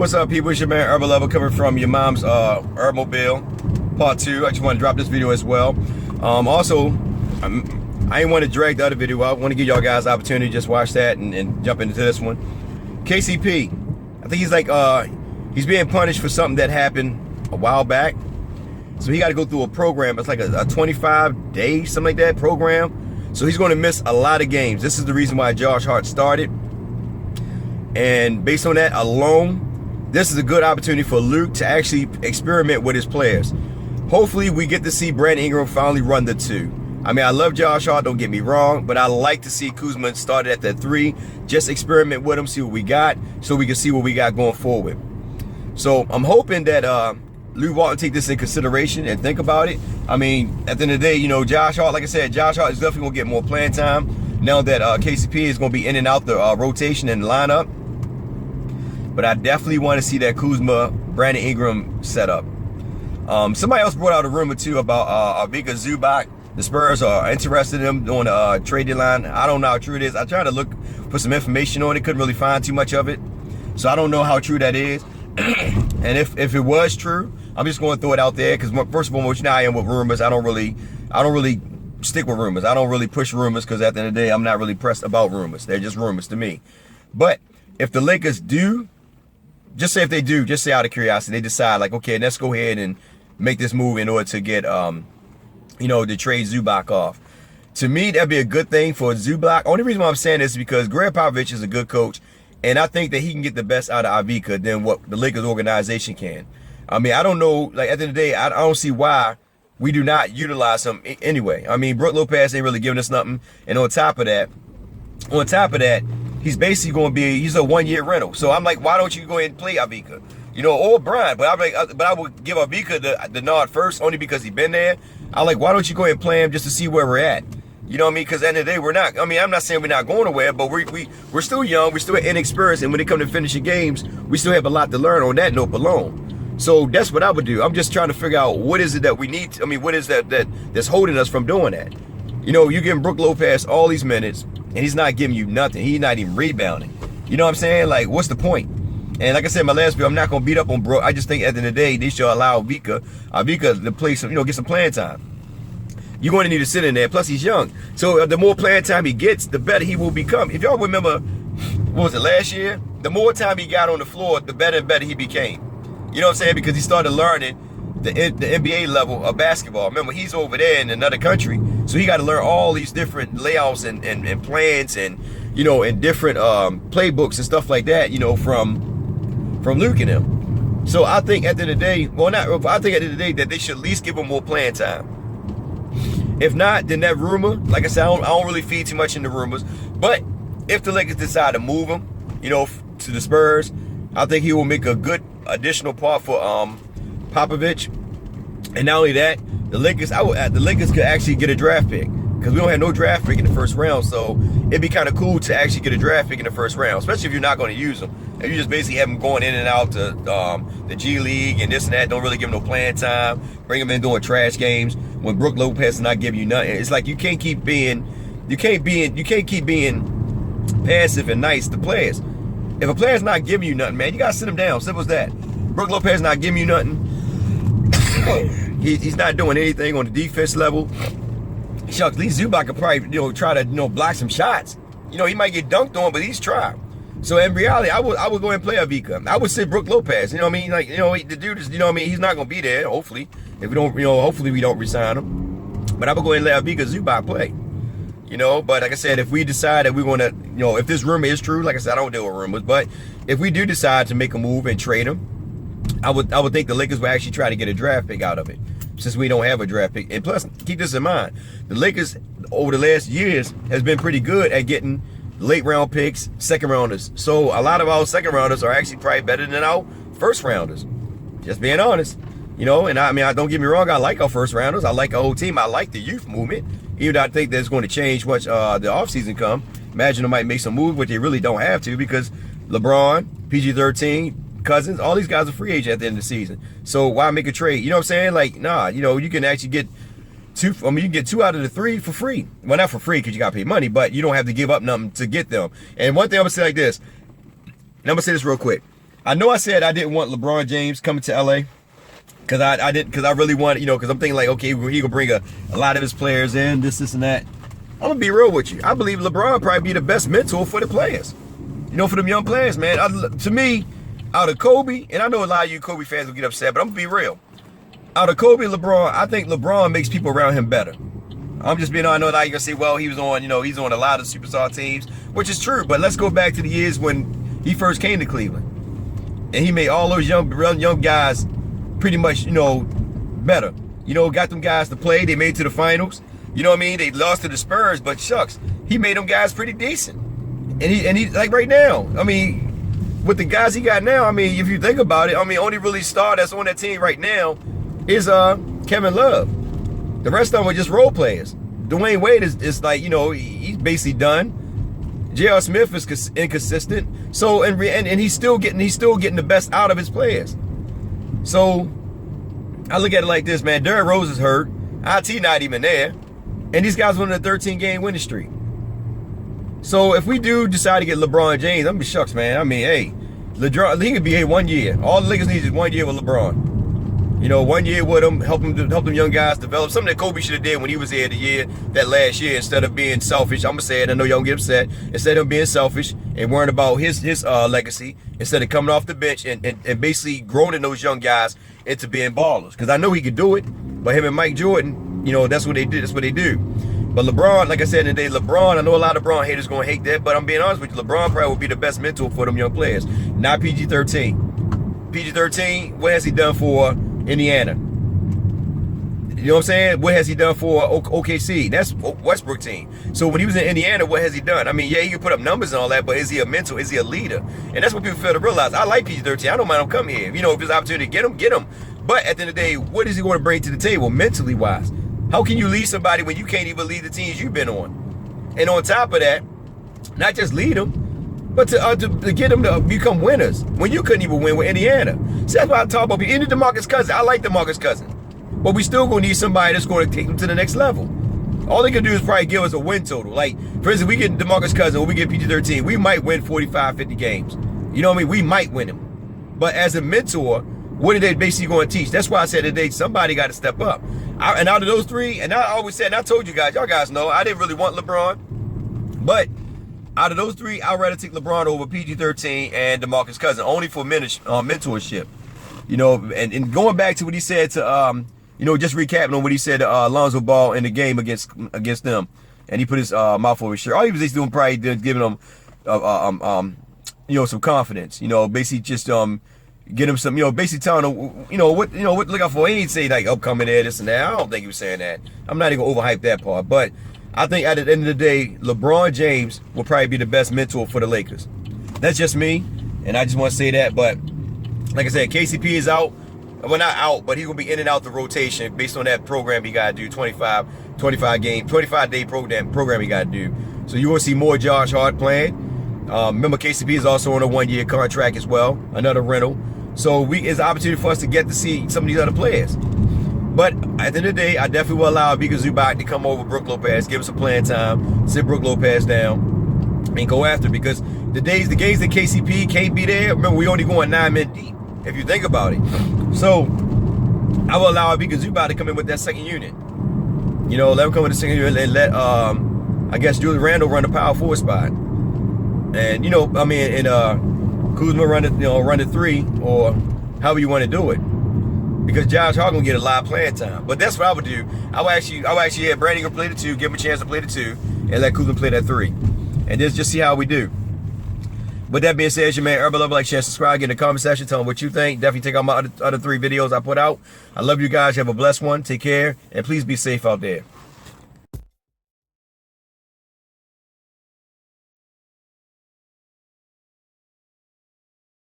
What's up, people? It's your man Herbal Lover coming from your mom's Herbmobile part 2. I just want to drop this video as well. Also, I ain't want to drag the other video out. I want to give y'all guys the opportunity to just watch that and jump into this one. KCP, I think he's like he's being punished for something that happened a while back. So he got to go through a program. It's like a 25 day, something like that program. So he's going to miss a lot of games. This is the reason why Josh Hart started. And based on that alone, this is a good opportunity for Luke to actually experiment with his players. Hopefully we get to see Brandon Ingram finally run the 2. I mean, I love Josh Hart, don't get me wrong, but I like to see Kuzma start at that 3. Just experiment with him, see what we got, so we can see what we got going forward. So I'm hoping that Luke Walton take this in consideration and think about it. I mean, at the end of the day, you know, Josh Hart, like I said, Josh Hart is definitely going to get more playing time now that KCP is going to be in and out the rotation and lineup. But I definitely want to see that Kuzma, Brandon Ingram setup. Somebody else brought out a rumor too about Ivica Zubac. The Spurs are interested in him doing a trade deadline. I don't know how true it is. I tried to look for some information on it, couldn't really find too much of it. So I don't know how true that is. And if it was true, I'm just going to throw it out there because first of all, you know I am with rumors. I don't really stick with rumors. I don't really push rumors because at the end of the day, I'm not really pressed about rumors. They're just rumors to me. But if the Lakers do, just say if they do, just say out of curiosity, they decide like, okay, let's go ahead and make this move in order to get, you know, to trade Zubac off. To me, that'd be a good thing for Zubac. Only reason why I'm saying this is because Greg Popovich is a good coach, and I think that he can get the best out of Ivica than what the Lakers organization can. I mean, I don't know, like at the end of the day, I don't see why we do not utilize him anyway. I mean, Brook Lopez ain't really giving us nothing, and on top of that, he's basically going to be, he's a 1-year rental. So I'm like, why don't you go ahead and play Ivica? You know, or Brian, but I would give Ivica the nod first only because he's been there. I like, why don't you go ahead and play him just to see where we're at? You know what I mean? Because at the end of the day, we're not, I mean, I'm not saying we're not going nowhere, but we're still young, we're still inexperienced, and when it comes to finishing games, we still have a lot to learn on that note alone. So that's what I would do. I'm just trying to figure out what is it that we need, I mean, what is that's holding us from doing that? You know, you're giving Brook Lopez all these minutes, and he's not giving you nothing. He's not even rebounding. You know what I'm saying? Like, what's the point? And like I said in my last video, I'm not going to beat up on Brook. I just think at the end of the day, they should allow Ivica to play some, you know, get some playing time. You're going to need to sit in there. Plus, he's young. So the more playing time he gets, the better he will become. If y'all remember, what was it, last year? The more time he got on the floor, the better and better he became. You know what I'm saying? Because he started learning the NBA level of basketball. Remember, he's over there in another country. So he got to learn all these different layouts and plans and, you know, and different playbooks and stuff like that, you know, from Luke and him. So I think at the end of the day, I think at the end of the day that they should at least give him more playing time. If not, then that rumor, like I said, I don't really feed too much into rumors. But if the Lakers decide to move him, you know, to the Spurs, I think he will make a good additional part for Popovich. And not only that, the Lakers could actually get a draft pick because we don't have no draft pick in the first round. So it'd be kind of cool to actually get a draft pick in the first round, especially if you're not going to use them. If you just basically have them going in and out to the G League and this and that, don't really give them no playing time, bring them in doing trash games when Brook Lopez is not giving you nothing. It's like you can't keep being passive and nice to players. If a player's not giving you nothing, man, you gotta sit him down. Simple as that. Brook Lopez not giving you nothing. He's not doing anything on the defense level. Shucks, at least Zubac could probably, you know, try to, you know, block some shots. You know, he might get dunked on, but he's trying. So in reality, I would go ahead and play Ivica. I would say Brook Lopez. You know what I mean? Like, you know, the dude is, you know what I mean? He's not gonna be there. Hopefully, if we don't, you know, hopefully we don't resign him. But I would go ahead and let Ivica Zubac play. You know, but like I said, if we decide that we want to, you know, if this rumor is true, like I said, I don't deal with rumors. But if we do decide to make a move and trade him, I would think the Lakers would actually try to get a draft pick out of it, since we don't have a draft pick. And plus, keep this in mind, the Lakers over the last years has been pretty good at getting late round picks, second rounders. So a lot of our second rounders are actually probably better than our first rounders. Just being honest, you know. And I mean, don't get me wrong, I like our first rounders. I like our whole team. I like the youth movement. Even though I think that's going to change once the offseason come. Imagine they might make some moves, but they really don't have to because LeBron, PG-13, Cousins, all these guys are free agents at the end of the season. So why make a trade? You know what I'm saying? Like, nah, you know, you can actually get two. I mean, you can get 2 out of the 3 for free. Well, not for free because you got to pay money, but you don't have to give up nothing to get them. And one thing I'm going to say like this, and I'm going to say this real quick. I know I said I didn't want LeBron James coming to LA because I really want, you know, because I'm thinking like, okay, he gonna bring a lot of his players in, this and that. I'm gonna be real with you. I believe LeBron probably be the best mentor for the players. You know, for them young players, man. To me, out of Kobe, and I know a lot of you Kobe fans will get upset, but I'm gonna be real. Out of Kobe and LeBron, I think LeBron makes people around him better. I'm just being, I know that you're gonna say, well, he was on, you know, he's on a lot of superstar teams, which is true. But let's go back to the years when he first came to Cleveland, and he made all those young guys pretty much, you know, better. You know, got them guys to play. They made it to the finals. You know what I mean? They lost to the Spurs, but shucks, he made them guys pretty decent. And he like right now, I mean, with the guys he got now, I mean, if you think about it, I mean, only really star that's on that team right now is Kevin Love. The rest of them are just role players. Dwayne Wade is like, you know, he's basically done. J.R. Smith is inconsistent. So and he's still getting the best out of his players. So I look at it like this, man. Derrick Rose is hurt. IT not even there. And these guys won a 13-game winning streak. So if we do decide to get LeBron James, I'm gonna be shucks, man. I mean, hey, he could be here 1 year. All the Lakers need is 1 year with LeBron. You know, 1 year with him, help them young guys develop. Something that Kobe should have did when he was here that last year, instead of being selfish. I'm gonna say it, I know y'all get upset. Instead of being selfish and worrying about his legacy, instead of coming off the bench and basically growing those young guys into being ballers. Because I know he could do it, but him and Mike Jordan, you know, that's what they did. That's what they do. But LeBron, like I said today, LeBron, I know a lot of LeBron haters gonna hate that, but I'm being honest with you, LeBron probably would be the best mentor for them young players. Not PG-13. PG-13, what has he done for Indiana? You know what I'm saying? What has he done for OKC? That's Westbrook team. So when he was in Indiana, what has he done? I mean, yeah, he can put up numbers and all that, but is he a mentor? Is he a leader? And that's what people fail to realize. I like PG-13. I don't mind him coming here. You know, if there's an opportunity to get him. But at the end of the day, what is he going to bring to the table mentally wise? How can you lead somebody when you can't even lead the teams you've been on? And on top of that, not just lead them, but to get them to become winners when you couldn't even win with Indiana. See, that's why I talk about any DeMarcus Cousins. I like DeMarcus Cousins, but we still gonna need somebody that's going to take them to the next level. All they can do is probably give us a win total. Like, for instance, we get DeMarcus Cousins or we get PG-13, we might win 45, 50 games. You know what I mean? We might win them. But as a mentor, what are they basically going to teach? That's why I said today, somebody got to step up. And out of those three, and I always said, and I told you guys, y'all guys know, I didn't really want LeBron. But out of those three, I'd rather take LeBron over PG-13 and DeMarcus Cousins, only for mentorship. You know, and going back to what he said to, you know, just recapping on what he said to Lonzo Ball in the game against them. And he put his mouth over his shirt. All he was just doing, probably giving them, you know, some confidence. You know, basically just get him some, you know, basically telling him, you know, what to look out for. He ain't say like upcoming there, this and that. I don't think he was saying that. I'm not even gonna overhype that part. But I think at the end of the day, LeBron James will probably be the best mentor for the Lakers. That's just me, and I just want to say that. But like I said, KCP is out. Well, not out, but he's gonna be in and out the rotation based on that program he gotta do, 25 day program he gotta do. So you will see more Josh Hart playing. Remember, KCP is also on a 1 year contract as well, another rental. So it's an opportunity for us to get to see some of these other players. But at the end of the day, I definitely will allow Ivica Zubac to come over Brook Lopez, give him some playing time, sit Brook Lopez down, and go after it. Because the games that KCP can't be there, remember, we only going 9 men deep, if you think about it. So I will allow Ivica Zubac to come in with that second unit. You know, let him come with the second unit and let, I guess, Julius Randle run the power forward spot. And, you know, I mean, and Kuzma run the 3, or however you want to do it. Because Josh Hart gonna get a lot of playing time. But that's what I would do. I would actually have Brandon play the 2, give him a chance to play the 2, and let Kuzma play that 3. And just see how we do. With that being said, it's your man Urban Lover. Like, share, subscribe, get in the comment section, tell me what you think. Definitely take out my other 3 videos I put out. I love you guys. Have a blessed one. Take care, and please be safe out there.